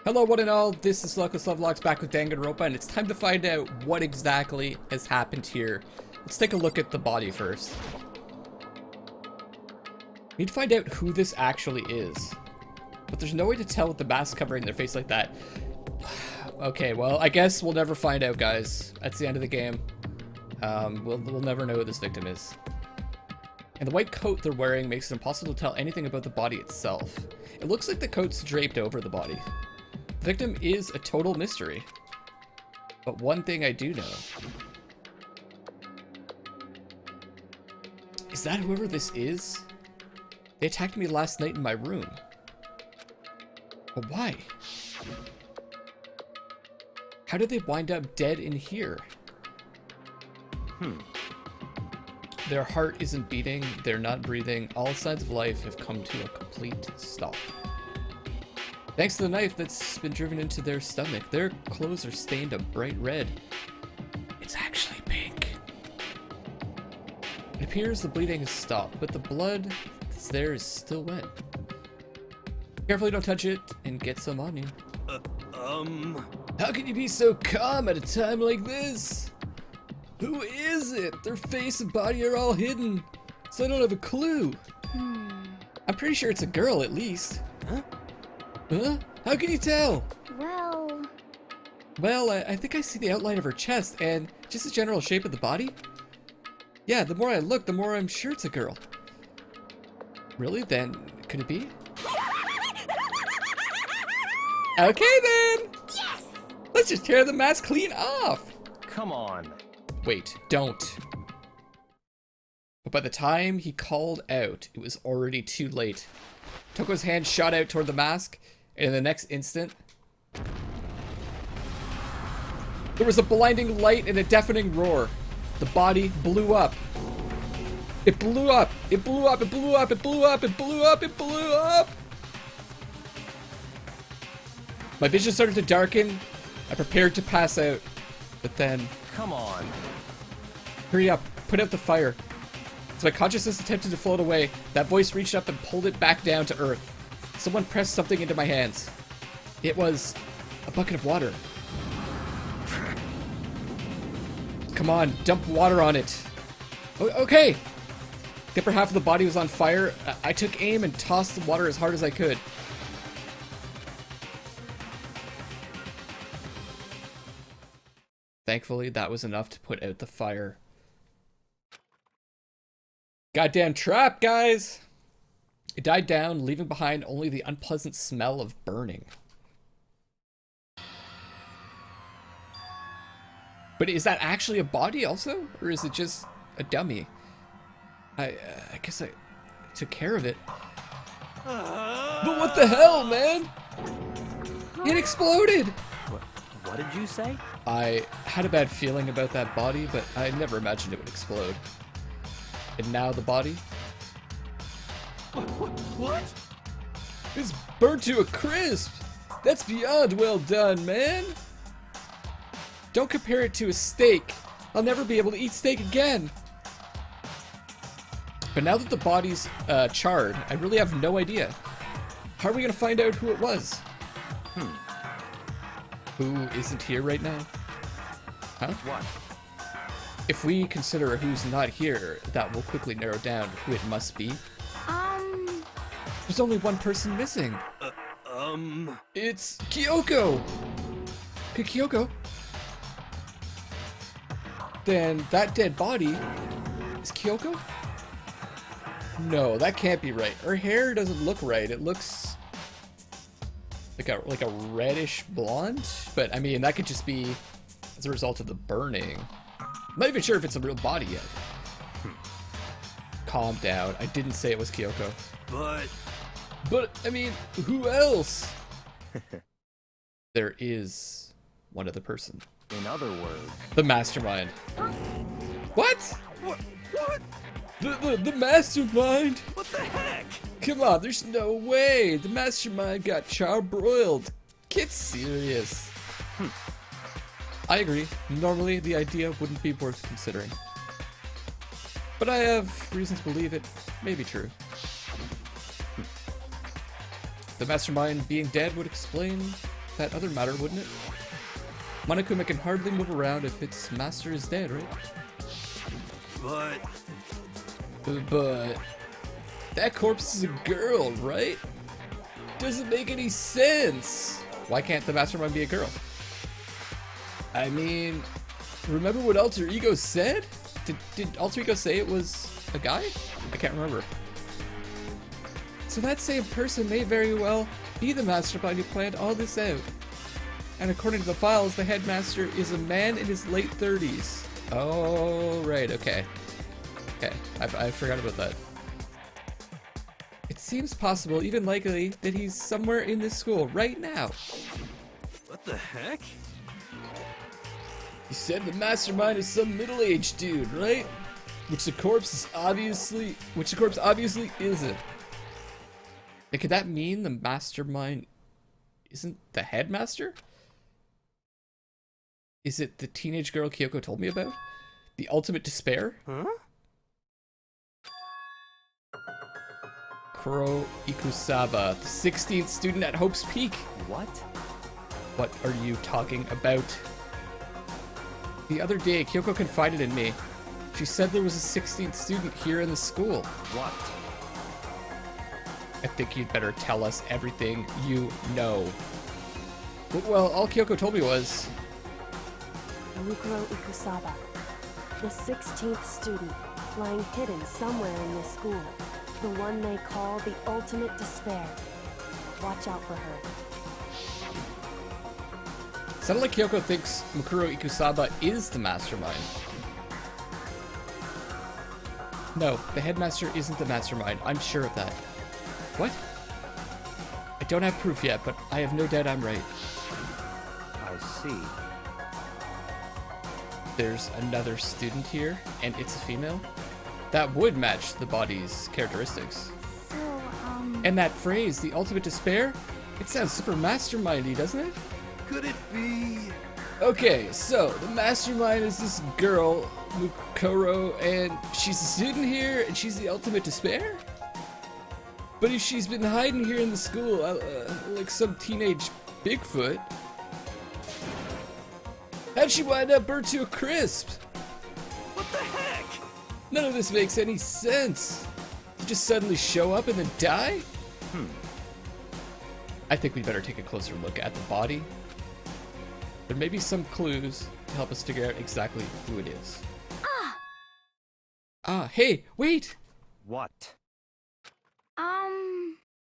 Hello one and all, this is Luckless Lovelocks back with Danganronpa, and it's time to find out what exactly has happened here. Let's take a look at the body first. We need to find out who this actually is. But there's no way to tell with the mask covering their face like that. Okay, well, I guess we'll never find out, guys. That's the end of the game. We'll never know who this victim is. And the white coat they're wearing makes it impossible to tell anything about the body itself. It looks like the coat's draped over the body. The victim is a total mystery. But one thing I do know is that whoever this is, they attacked me last night in my room. But why? How did they wind up dead in here? Their heart isn't beating, they're not breathing, all signs of life have come to a complete stop. Thanks to the knife that's been driven into their stomach, their clothes are stained a bright red. It's actually pink. It appears the bleeding has stopped, but the blood that's there is still wet. Carefully don't touch it, and get some on you. How can you be so calm at a time like this? Who is it? Their face and body are all hidden, so I don't have a clue. I'm pretty sure it's a girl, at least. Huh? How can you tell? Well, I think I see the outline of her chest and just the general shape of the body. Yeah, the more I look, the more I'm sure it's a girl. Really? Then, could it be? Okay then! Yes! Let's just tear the mask clean off! Come on. Wait, don't. But by the time he called out, it was already too late. Toko's hand shot out toward the mask, and in the next instant, there was a blinding light and a deafening roar. The body blew up. It blew up. It blew up. It blew up. It blew up. It blew up. It blew up. My vision started to darken. I prepared to pass out. But then... Come on. Hurry up. Put out the fire. As my consciousness attempted to float away, that voice reached up and pulled it back down to earth. Someone pressed something into my hands. It was a bucket of water. Come on, dump water on it. Okay. The upper half of the body was on fire. I took aim and tossed the water as hard as I could. Thankfully, that was enough to put out the fire. Goddamn trap, guys! It died down, leaving behind only the unpleasant smell of burning. But is that actually a body also? Or is it just a dummy? I guess I took care of it. But what the hell, man? It exploded! What did you say? I had a bad feeling about that body, but I never imagined it would explode. And now the body? What? It's burnt to a crisp! That's beyond well done, man! Don't compare it to a steak. I'll never be able to eat steak again. But now that the body's charred, I really have no idea. How are we gonna find out who it was? Who isn't here right now? Huh? What? If we consider who's not here, that will quickly narrow down who it must be. There's only one person missing. It's Kyoko! Okay, Kyoko? Then that dead body is Kyoko? No, that can't be right. Her hair doesn't look right. It looks like a reddish blonde, but I mean that could just be as a result of the burning. I'm not even sure if it's a real body yet. Calm down. I didn't say it was Kyoko. But I mean, who else? There is one other person. In other words, The mastermind. What? What? The mastermind? What the heck? Come on, there's no way. The mastermind got charbroiled. Get serious. I agree. Normally, the idea wouldn't be worth considering. But I have reasons to believe it may be true. The mastermind being dead would explain that other matter, wouldn't it? Monokuma can hardly move around if its master is dead, right? But that corpse is a girl, right? Doesn't make any sense. Why can't the mastermind be a girl? I mean, remember what Alter Ego said? Did Alter Ego say it was a guy? I can't remember. So that same person may very well be the mastermind who planned all this out. And according to the files, the headmaster is a man in his late 30s. Oh, right, okay. Okay, I forgot about that. It seems possible, even likely, that he's somewhere in this school right now. What the heck? You said the mastermind is some middle-aged dude, right? Which the corpse obviously isn't. And could that mean the mastermind isn't the headmaster? Is it the teenage girl Kyoko told me about? The ultimate despair? Huh? Kuro Ikusaba, the 16th student at Hope's Peak. What? What are you talking about? The other day, Kyoko confided in me. She said there was a 16th student here in the school. What? I think you'd better tell us everything you know. Well, all Kyoko told me was... Kuro Ikusaba, the 16th student, lying hidden somewhere in this school. The one they call the ultimate despair. Watch out for her. Sounded like Kyoko thinks Mukuro Ikusaba is the mastermind. No, the headmaster isn't the mastermind. I'm sure of that. What? I don't have proof yet, but I have no doubt I'm right. I see. There's another student here, and it's a female. That would match the body's characteristics. So, And that phrase, the ultimate despair, it sounds super mastermindy, doesn't it? Could it be? Okay, so the mastermind is this girl, Mukuro, and she's a student here, and she's the ultimate despair? But if she's been hiding here in the school, like some teenage Bigfoot, how'd she wind up burnt to a crisp? What the heck? None of this makes any sense. You just suddenly show up and then die? I think we better take a closer look at the body. There may be some clues to help us figure out exactly who it is. Hey, wait! What?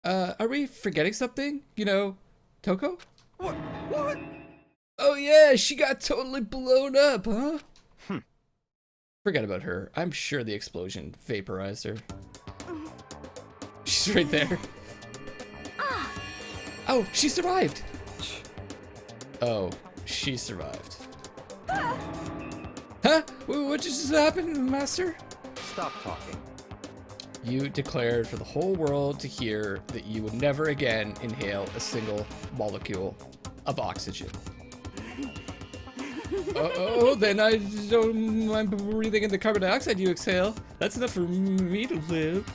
Are we forgetting something? You know, Toko? What? What? Oh yeah, she got totally blown up, huh? Forget about her. I'm sure the explosion vaporized her. She's right there. Oh, she survived! Oh, she survived. Huh? What just happened, Master? Stop talking. You declared for the whole world to hear that you would never again inhale a single molecule of oxygen. Then I don't mind breathing in the carbon dioxide you exhale. That's enough for me to live.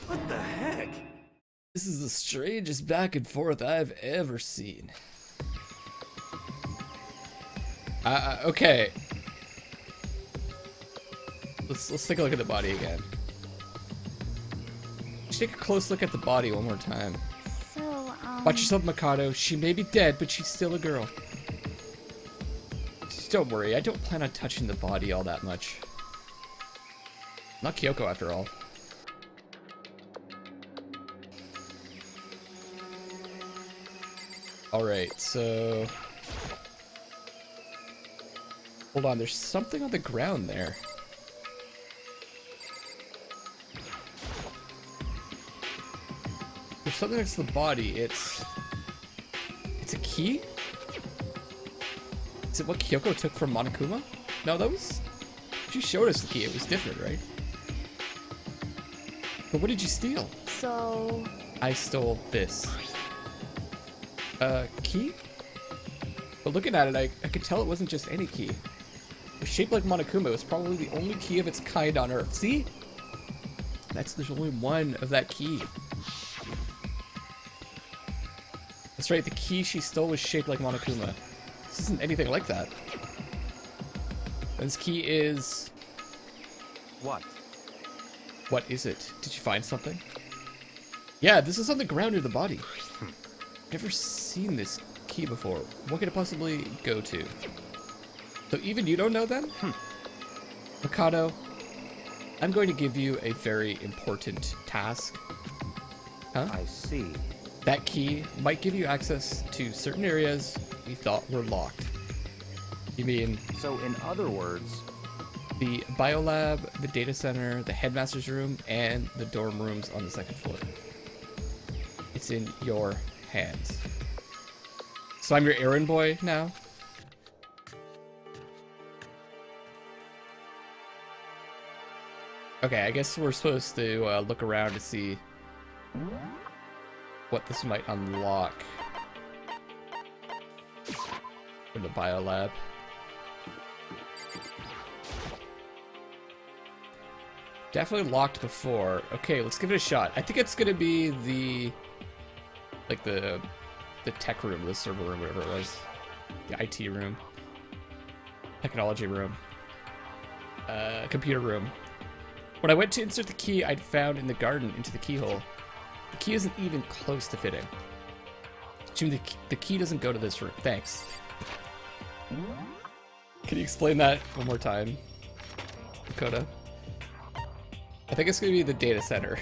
What the heck? This is the strangest back and forth I've ever seen. Okay. Let's take a look at the body again. Let's take a close look at the body one more time. So, Watch yourself, Mikado. She may be dead, but she's still a girl. Just don't worry, I don't plan on touching the body all that much. Not Kyoko, after all. Alright, so... Hold on, there's something on the ground there. There's something next to the body. It's a key? Is it what Kyoko took from Monokuma? No, that was... She showed us the key. It was different, right? But what did you steal? so... I stole this. Key? But looking at it, I could tell it wasn't just any key. It was shaped like Monokuma. It was probably the only key of its kind on Earth. See? There's only one of that key. That's right, the key she stole was shaped like Monokuma. This isn't anything like that. This key is... What? What is it? Did you find something? Yeah, this is on the ground near the body. Never seen this key before. What could it possibly go to? So even you don't know then? Mikado, I'm going to give you a very important task. Huh? I see. That key might give you access to certain areas we thought were locked. You mean So in other words, the biolab, the data center, the headmaster's room, and the dorm rooms on the second floor. It's in your hands. So I'm your errand boy now? Okay, I guess we're supposed to look around to see what this might unlock in the biolab. Definitely locked before. Okay, let's give it a shot. I think it's gonna be the tech room, the server room, whatever it was. The IT room. Technology room. Computer room. When I went to insert the key I'd found in the garden into the keyhole, the key isn't even close to fitting. Assuming the key doesn't go to this room. Thanks. Can you explain that one more time, Dakota? I think it's gonna be the data center.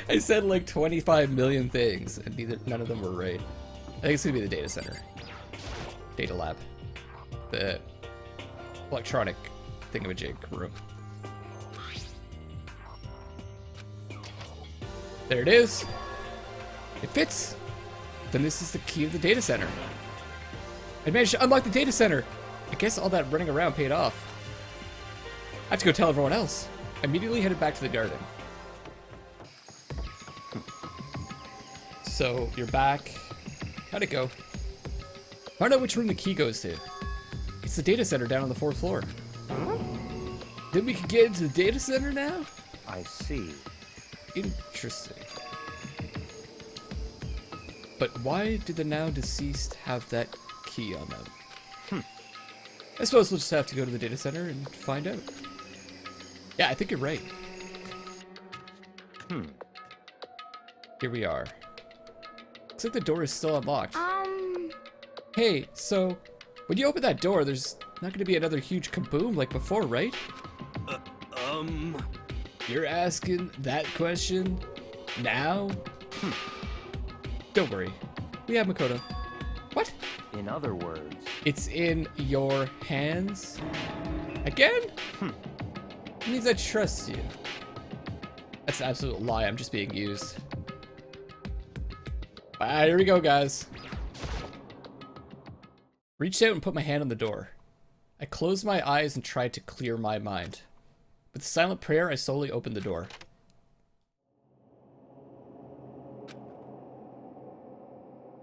I said like 25 million things, and none of them were right. I think it's gonna be the data center. Data lab. The electronic thingamajig room. There it is. It fits. Then this is the key of the data center. I managed to unlock the data center. I guess all that running around paid off. I have to go tell everyone else. I immediately headed back to the garden. So, you're back. How'd it go? I don't know which room the key goes to. It's the data center down on the 4th floor. Then we can get into the data center now? I see. Interesting. But why did the now deceased have that key on them? I suppose we'll just have to go to the data center and find out. Yeah, I think you're right. Here we are. Looks like the door is still unlocked. Hey, so when you open that door, there's not going to be another huge kaboom like before, right? You're asking that question now? Don't worry. We have Makoto. What? In other words, It's in your hands? Again? It means I trust you. That's an absolute lie. I'm just being used. Here we go, guys. Reached out and put my hand on the door. I closed my eyes and tried to clear my mind. With a silent prayer, I slowly opened the door.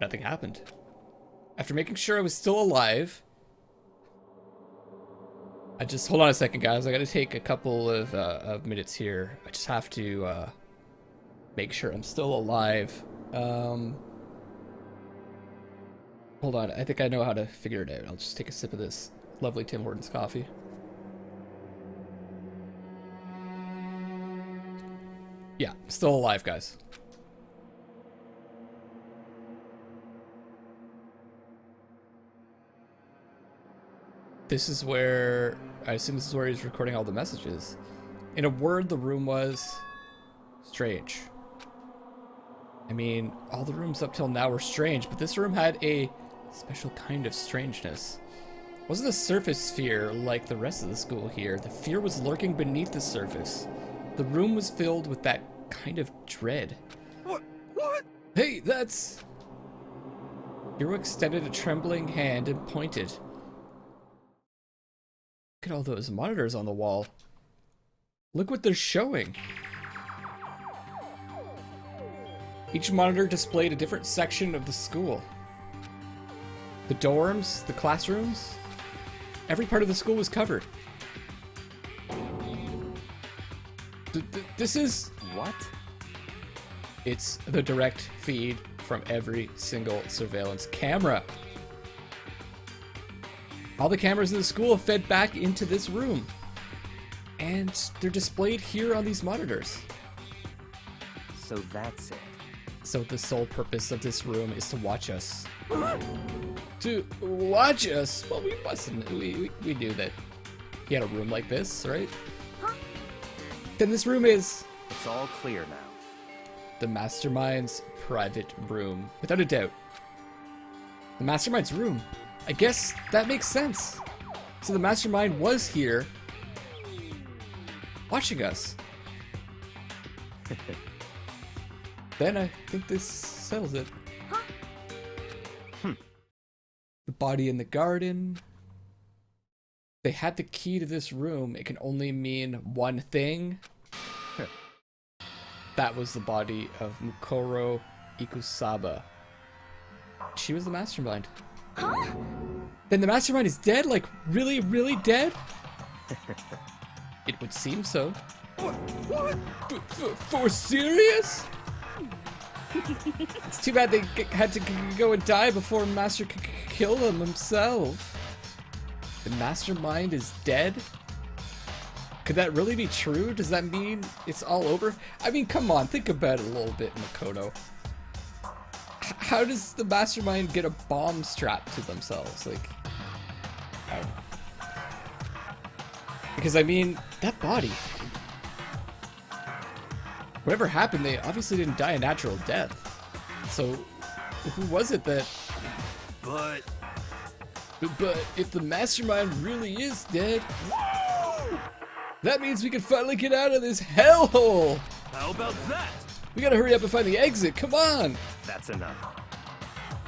Nothing happened. After making sure I was still alive, hold on a second, guys. I gotta take a couple of minutes here. I just have to make sure I'm still alive. Hold on, I think I know how to figure it out. I'll just take a sip of this lovely Tim Hortons coffee. Yeah, still alive, guys. This is where, I assume this is where he's recording all the messages. In a word, the room was strange. I mean, all the rooms up till now were strange, but this room had a special kind of strangeness. It wasn't a surface fear like the rest of the school here. The fear was lurking beneath the surface. The room was filled with that kind of dread. What? Hey, that's... Hiro extended a trembling hand and pointed. Look at all those monitors on the wall. Look what they're showing. Each monitor displayed a different section of the school. The dorms, the classrooms, every part of the school was covered. This is... What? It's the direct feed from every single surveillance camera. All the cameras in the school fed back into this room. And they're displayed here on these monitors. So that's it. So the sole purpose of this room is to watch us. To watch us? Well, we mustn't. We knew that he had a room like this, right? Then this room is It's all clear now. the Mastermind's private room. Without a doubt. The Mastermind's room. I guess that makes sense. So the Mastermind was here watching us. Then I think this settles it. The body in the garden. They had the key to this room. It can only mean one thing. That was the body of Mukuro Ikusaba. She was the Mastermind. Then the Mastermind is dead? Like, really, really dead? It would seem so. What? For serious? It's too bad they had to go and die before Master killed him himself. The Mastermind is dead? Could that really be true? Does that mean it's all over? I mean, come on, think about it a little bit, Makoto. How does the Mastermind get a bomb strapped to themselves? Like, I don't know. Because I mean, that body. Whatever happened, they obviously didn't die a natural death. So, who was it that... But if the Mastermind really is dead, that means we can finally get out of this hellhole! How about that? We gotta hurry up and find the exit, come on! That's enough.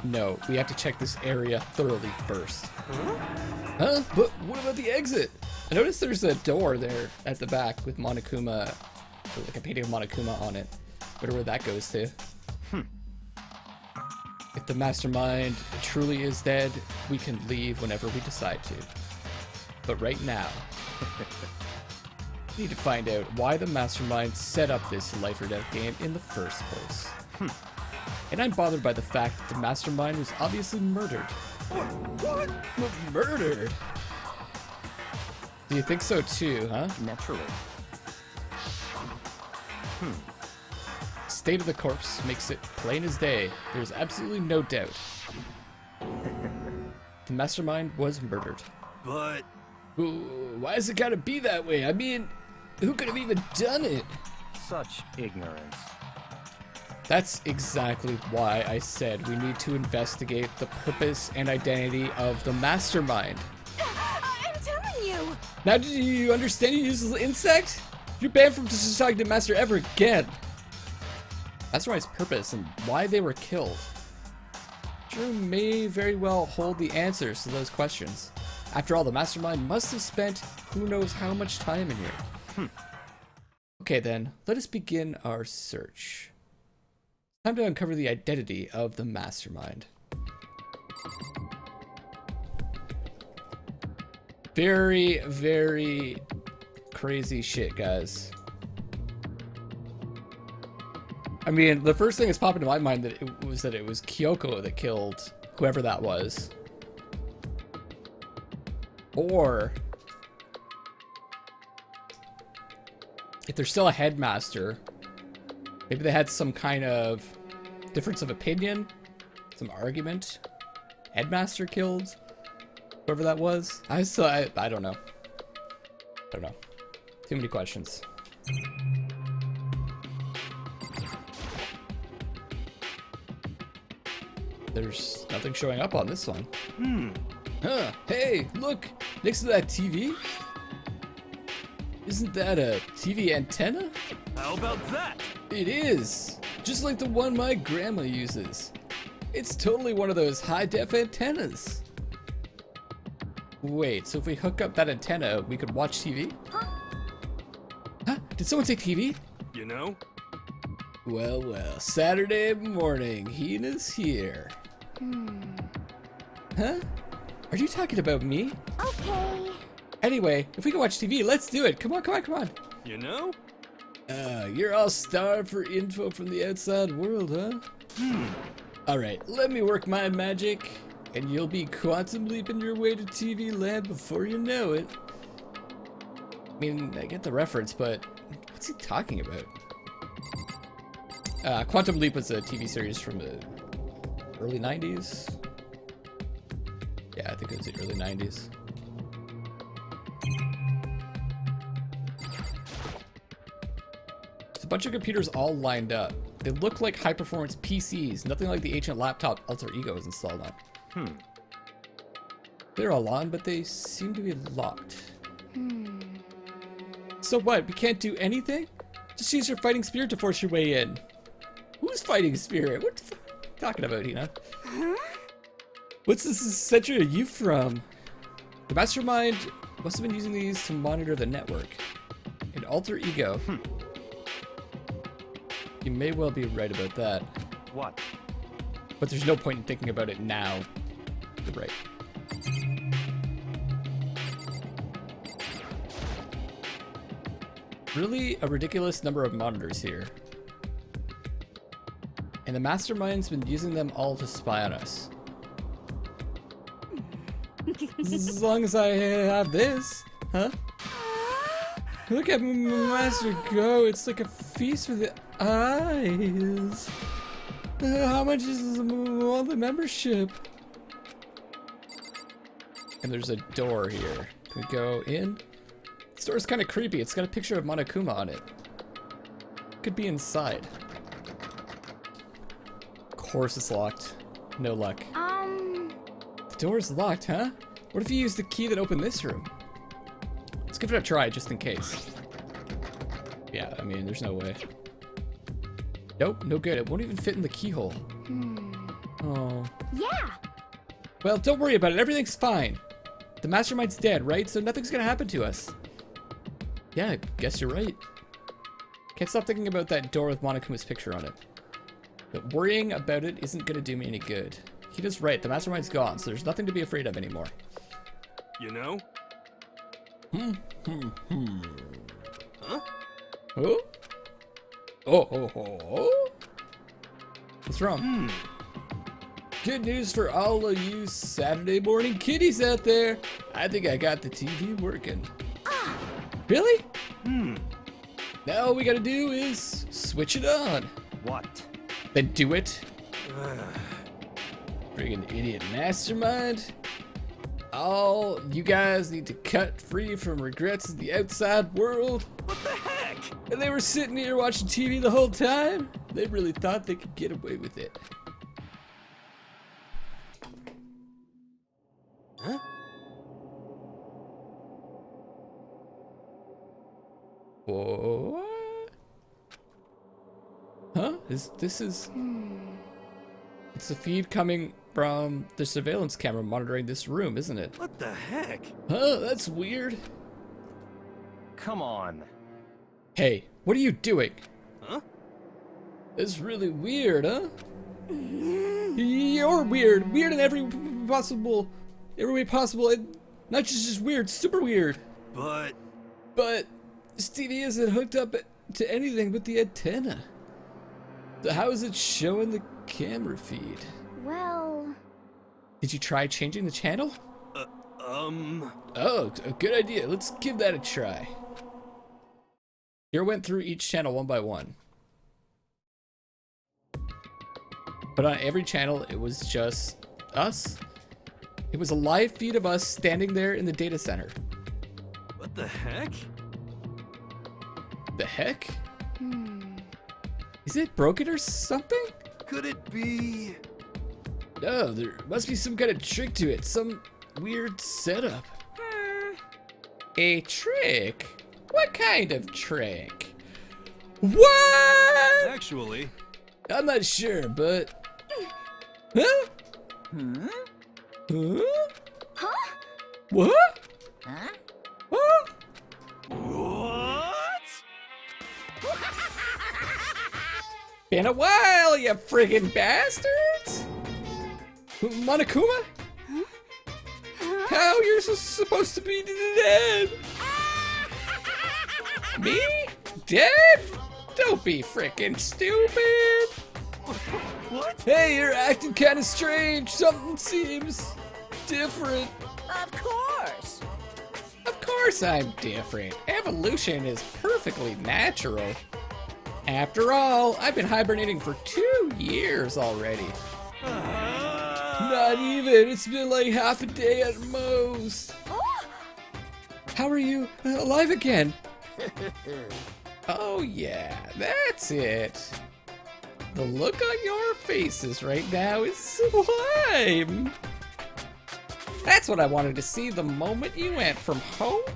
No, we have to check this area thoroughly first. Huh? But what about the exit? I noticed there's a door there at the back with Monokuma, like a painting of Monokuma on it. Wonder where that goes to. If the Mastermind truly is dead, we can leave whenever we decide to. But right now, we need to find out why the Mastermind set up this life or death game in the first place. And I'm bothered by the fact that the Mastermind was obviously murdered. What? Murdered? Do you think so too, huh? Naturally. State of the corpse makes it plain as day. There's absolutely no doubt. The Mastermind was murdered. But... Ooh, why has it gotta be that way? I mean, who could have even done it? Such ignorance. That's exactly why I said we need to investigate the purpose and identity of the Mastermind. I'm telling you! Now did you understand, you useless insect? You're banned from just talking to Master ever again. Mastermind's purpose and why they were killed. Drew may very well hold the answers to those questions. After all, the Mastermind must have spent who knows how much time in here. Okay then, let us begin our search. Time to uncover the identity of the Mastermind. Very, very crazy shit, guys. I mean, the first thing that's popping to my mind that it was Kyoko that killed whoever that was. Or if there's still a headmaster, maybe they had some kind of difference of opinion, some argument. Headmaster killed whoever that was. I don't know. I don't know. Too many questions. There's nothing showing up on this one. Huh, hey, look, next to that TV? Isn't that a TV antenna? How about that? It is, just like the one my grandma uses. It's totally one of those high-def antennas. Wait, so if we hook up that antenna, we could watch TV? Huh? Did someone say TV? You know? Well, Saturday morning, Hina's here. Huh? Are you talking about me? Okay. Anyway, if we can watch TV, let's do it. Come on, come on, come on. You know? You're all starved for info from the outside world, huh? Alright, let me work my magic, and you'll be quantum leaping your way to TV land before you know it. I mean, I get the reference, but what's he talking about? Quantum Leap was a TV series from the early 90s. Yeah, I think it was the early 90s. There's a bunch of computers all lined up. They look like high-performance PCs, nothing like the ancient laptop Alter Ego is installed on. They're all on, but they seem to be locked. So what, we can't do anything? Just use your fighting spirit to force your way in. Who's fighting spirit? What the fuck are you talking about, Hina? What's this center you from? The mastermind must have been using these to monitor the network. An alter ego. You may well be right about that. What? But there's no point in thinking about it now. You're right. Really a ridiculous number of monitors here. And the mastermind's been using them all to spy on us. As long as I have this, huh? Look at Master go, it's like a feast for the eyes. How much is all the membership? And there's a door here. Can we go in? This door's kind of creepy. It's got a picture of Monokuma on it. Could be inside. Of course it's locked. No luck. The door's locked, huh? What if you use the key that opened this room? Let's give it a try, just in case. Yeah, I mean, there's no way. Nope, no good. It won't even fit in the keyhole. Oh. Yeah! Well, don't worry about it. Everything's fine. The mastermind's dead, right? So nothing's gonna happen to us. Yeah, I guess you're right. Can't stop thinking about that door with Monokuma's picture on it. But worrying about it isn't gonna do me any good. Hina's right. The mastermind's gone, so there's nothing to be afraid of anymore. You know? Huh? Oh? Oh. What's wrong? Good news for all of you Saturday morning kiddies out there. I think I got the TV working. Really? Now all we gotta do is switch it on. What? Then do it. Friggin' idiot mastermind. All you guys need to cut free from regrets in the outside world. What the heck? And they were sitting here watching TV the whole time. They really thought they could get away with it. Huh? What? Huh? This is... It's a feed coming from the surveillance camera monitoring this room, isn't it? What the heck? Huh, that's weird. Come on. Hey, what are you doing? Huh? It's really weird, huh? You're weird. Weird in every way possible. And not just weird, super weird. But this TV isn't hooked up to anything but the antenna. So how is it showing the camera feed? Well... Did you try changing the channel? Oh, a good idea. Let's give that a try. Here went through each channel one by one. But on every channel, it was just us. It was a live feed of us standing there in the data center. what the heck? The heck? Is it broken or something? Could it be? No, there must be some kind of trick to it. Some weird setup. A trick? What kind of trick? What? Actually. I'm not sure, but... Huh? Huh? What? Huh? What? Been a while, you friggin' bastards! Monokuma? How you're supposed to be dead? Me? Dead? Don't be frickin' stupid! What? Hey, you're acting kind of strange. Something seems different. Of course. Of course I'm different. Evolution is perfectly natural. After all, I've been hibernating for 2 years already. Not even. It's been like half a day at most. How are you alive again? Oh yeah, that's it. The look on your faces right now is sublime. That's what I wanted to see the moment you went from hope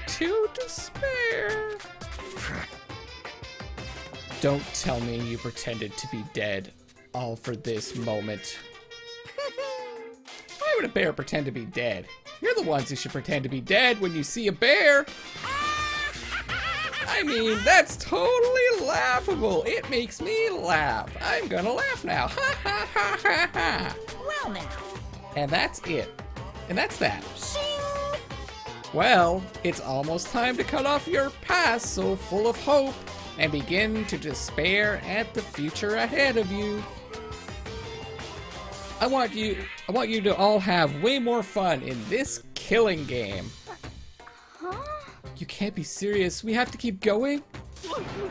to despair. Don't tell me you pretended to be dead, all for this moment. Why would a bear pretend to be dead? You're the ones who should pretend to be dead when you see a bear. I mean, that's totally laughable. It makes me laugh. I'm gonna laugh now. Ha ha ha ha ha. Well now. And that's it. And that's that. Shing! Well, it's almost time to cut off your past so full of hope and begin to despair at the future ahead of you. I want you to all have way more fun in this killing game. Huh? You can't be serious. We have to keep going?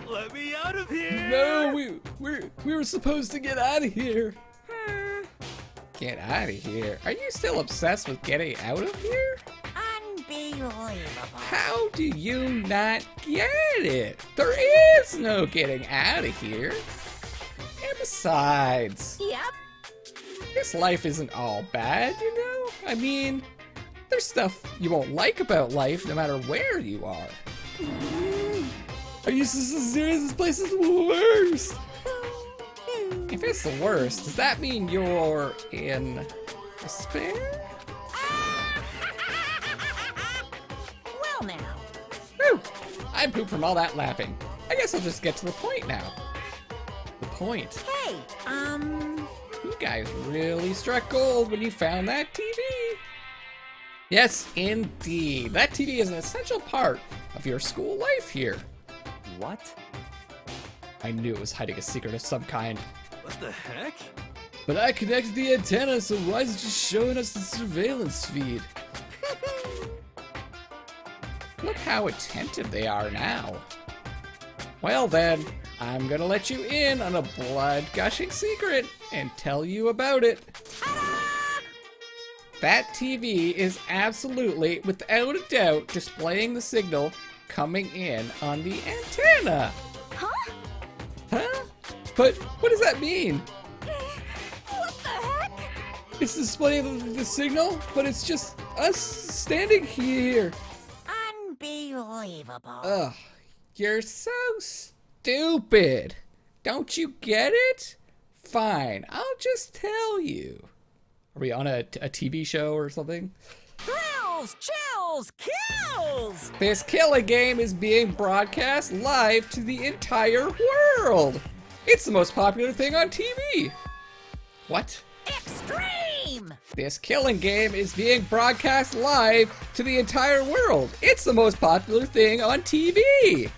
Let me out of here! No, we were supposed to get out of here. Get out of here? Are you still obsessed with getting out of here? Unbelievable. How do you not get it? There is no getting out of here. And besides, Yep. this life isn't all bad, you know? I mean, there's stuff you won't like about life no matter where you are. Are you so serious? This place is the worst. If it's the worst, does that mean you're in despair? Well now. Whew! I'm pooped from all that laughing. I guess I'll just get to the point now. The point. Hey, You guys really struck gold when you found that TV. Yes, indeed. That TV is an essential part of your school life here. What? I knew it was hiding a secret of some kind. What the heck? But I connected the antenna, so why is it just showing us the surveillance feed? Look how attentive they are now. Well then, I'm gonna let you in on a blood-gushing secret and tell you about it. That TV is absolutely, without a doubt, displaying the signal coming in on the antenna. Huh? Huh? But what does that mean? What the heck? It's displaying the signal, but it's just us standing here. unbelievable. Ugh, you're so stupid. Don't you get it? Fine, I'll just tell you. Are we on a TV show or something? Thrills, chills, kills! This killing game is being broadcast live to the entire world. It's the most popular thing on TV. What? Extreme! This killing game is being broadcast live to the entire world. It's the most popular thing on TV.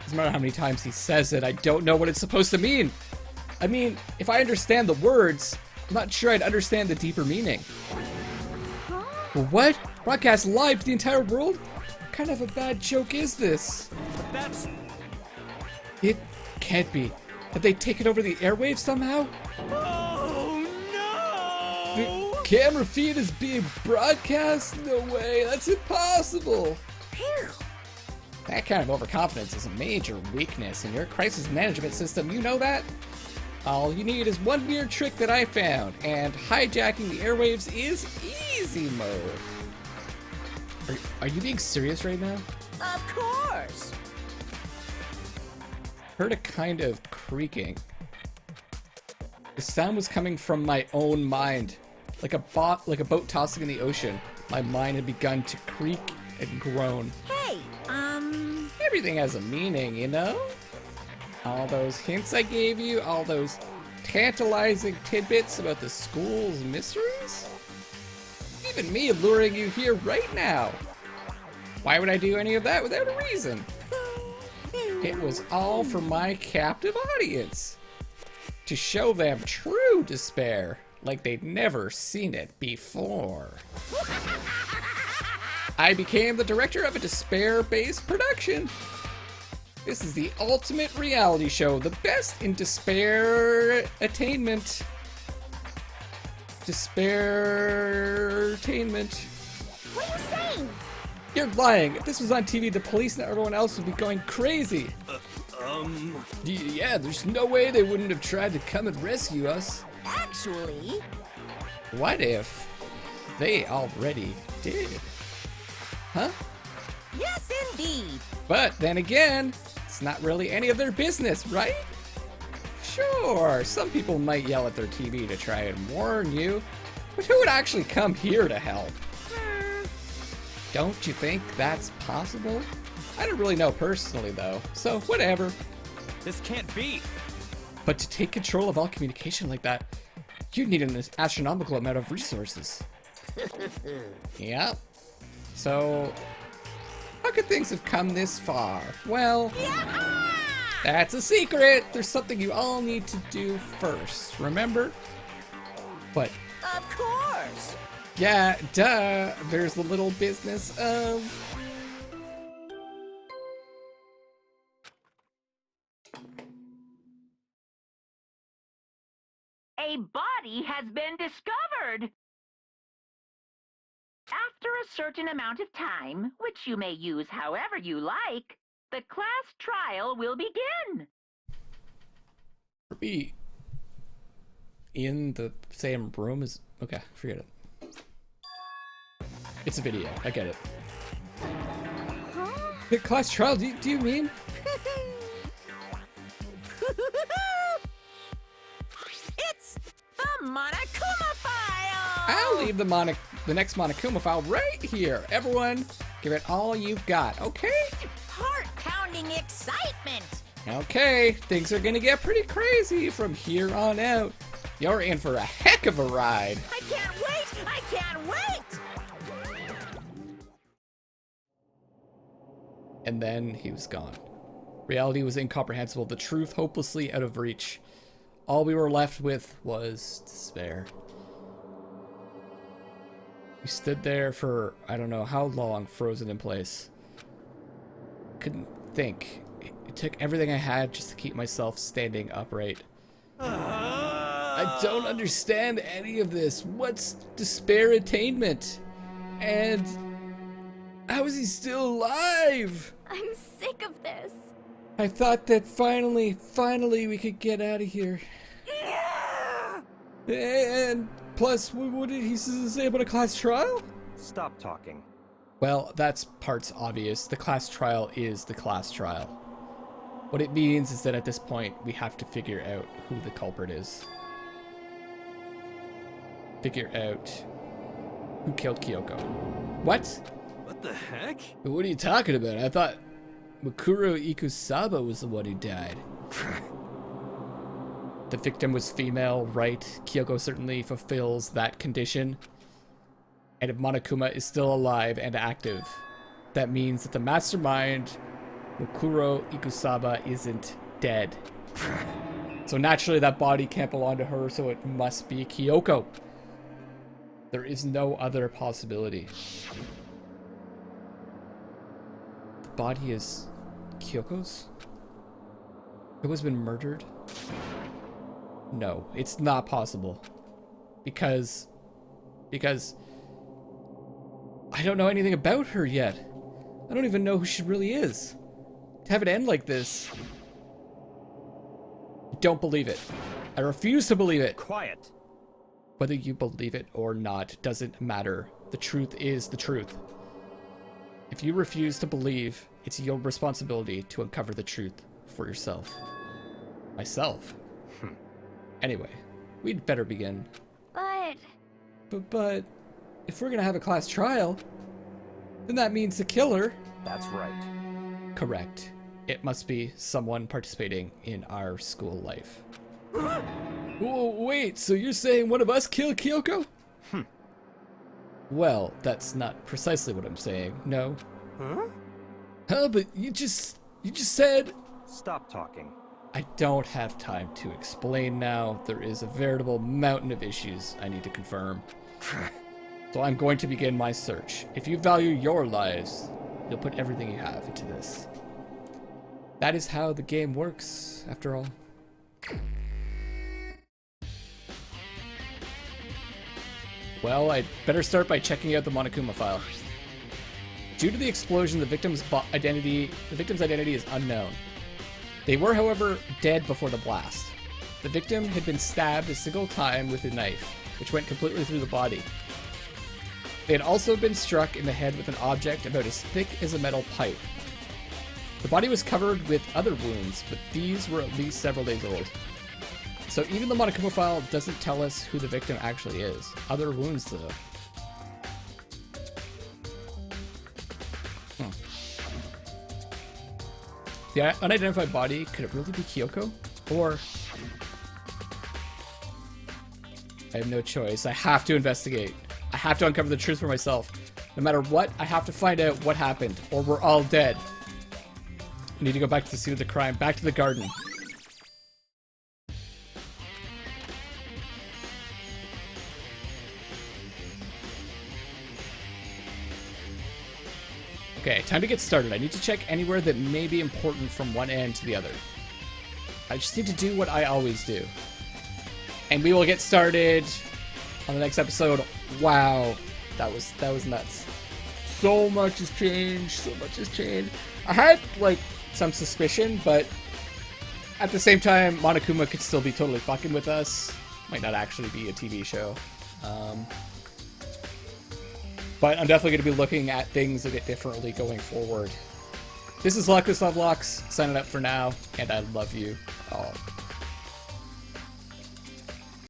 Doesn't matter how many times he says it, I don't know what it's supposed to mean. I mean, if I understand the words, I'm not sure I'd understand the deeper meaning. What? Broadcast live to the entire world? What kind of a bad joke is this? That's... It can't be. Have they taken over the airwaves somehow? Oh no! The camera feed is being broadcast? No way, that's impossible. Phew. That kind of overconfidence is a major weakness in your crisis management system, you know that? All you need is one weird trick that I found, and hijacking the airwaves is easy mode. Are you being serious right now? Of course. Heard a kind of creaking. The sound was coming from my own mind. Like a boat tossing in the ocean. My mind had begun to creak and groan. Hey, Everything has a meaning, you know? All those hints I gave you, all those tantalizing tidbits about the school's mysteries? Even me luring you here right now. Why would I do any of that without a reason? It was all for my captive audience. to show them true despair, like they'd never seen it before. I became the director of a despair-based production. This is the ultimate reality show, the best in despair attainment. Despair-tainment. What are you saying? You're lying. If this was on TV, the police and everyone else would be going crazy. Yeah, there's no way they wouldn't have tried to come and rescue us. Actually, What if they already did? Huh? yes indeed. But then again, it's not really any of their business, right? Sure, some people might yell at their TV to try and warn you, but who would actually come here to help? Don't you think that's possible? I don't really know personally though, so whatever. This can't be. But to take control of all communication like that, you need an astronomical amount of resources. Yeah. So, how could things have come this far? Well, that's a secret. There's something you all need to do first, remember? What? Of course. Yeah, duh. There's the little business of... A body has been discovered. After a certain amount of time, which you may use however you like, the class trial will begin. Are we in the same room as... Okay, forget it. It's a video. I get it. The class trial? Do you mean? It's the Monokuma file! I'll leave the next Monokuma file right here. Everyone, give it all you've got, okay? Heart-pounding excitement! Okay, things are gonna get pretty crazy from here on out. You're in for a heck of a ride. I can't wait! I can't wait! And then he was gone. Reality was incomprehensible, the truth hopelessly out of reach. All we were left with was despair. We stood there for I don't know how long, frozen in place. Couldn't think. It took everything I had just to keep myself standing upright. I don't understand any of this. What's despair attainment? And how is he still alive? I'm sick of this. I thought that finally we could get out of here. And plus, what did he say about a class trial? Stop talking. Well, that's part's obvious. The class trial is the class trial. What it means is that at this point, we have to figure out who the culprit is. Figure out who killed Kyoko. What? What the heck? What are you talking about? I thought Mukuro Ikusaba was the one who died. The victim was female, right? Kyoko certainly fulfills that condition. And if Monokuma is still alive and active, that means that the mastermind, Mukuro Ikusaba, isn't dead. So naturally that body can't belong to her, so it must be Kyoko. There is no other possibility. The body is Kyoko's? Kyoko's been murdered? No, it's not possible. Because I don't know anything about her yet. I don't even know who she really is. To have it end like this. I don't believe it. I refuse to believe it. Quiet. Whether you believe it or not doesn't matter. The truth is the truth. If you refuse to believe, it's your responsibility to uncover the truth for yourself. Myself? Anyway, we'd better begin. But if we're gonna have a class trial, then that means the killer... That's right. Correct. It must be someone participating in our school life. Whoa, wait, so you're saying one of us killed Kyoko? Well, that's not precisely what I'm saying, no. Huh? Huh, but you just said... Stop talking. I don't have time to explain now. There is a veritable mountain of issues I need to confirm. So I'm going to begin my search. If you value your lives, you'll put everything you have into this. That is how the game works, after all. Well, I'd better start by checking out the Monokuma file. Due to the explosion, the victim's identity is unknown. They were, however, dead before the blast. The victim had been stabbed a single time with a knife, which went completely through the body. They had also been struck in the head with an object about as thick as a metal pipe. The body was covered with other wounds, but these were at least several days old. So even the Monokuma file doesn't tell us who the victim actually is. Other wounds, though. The unidentified body, could it really be Kyoko? Or... I have no choice. I have to investigate. I have to uncover the truth for myself. No matter what, I have to find out what happened, or we're all dead. I need to go back to the scene of the crime, back to the garden. Okay, time to get started. I need to check anywhere that may be important from one end to the other. I just need to do what I always do. And we will get started on the next episode. Wow, that was nuts. So much has changed, so much has changed. I had, like, some suspicion, but at the same time, Monokuma could still be totally fucking with us. Might not actually be a TV show. But I'm definitely going to be looking at things a bit differently going forward. This is Luckless, Lovelocks, signing up for now, and I love you all.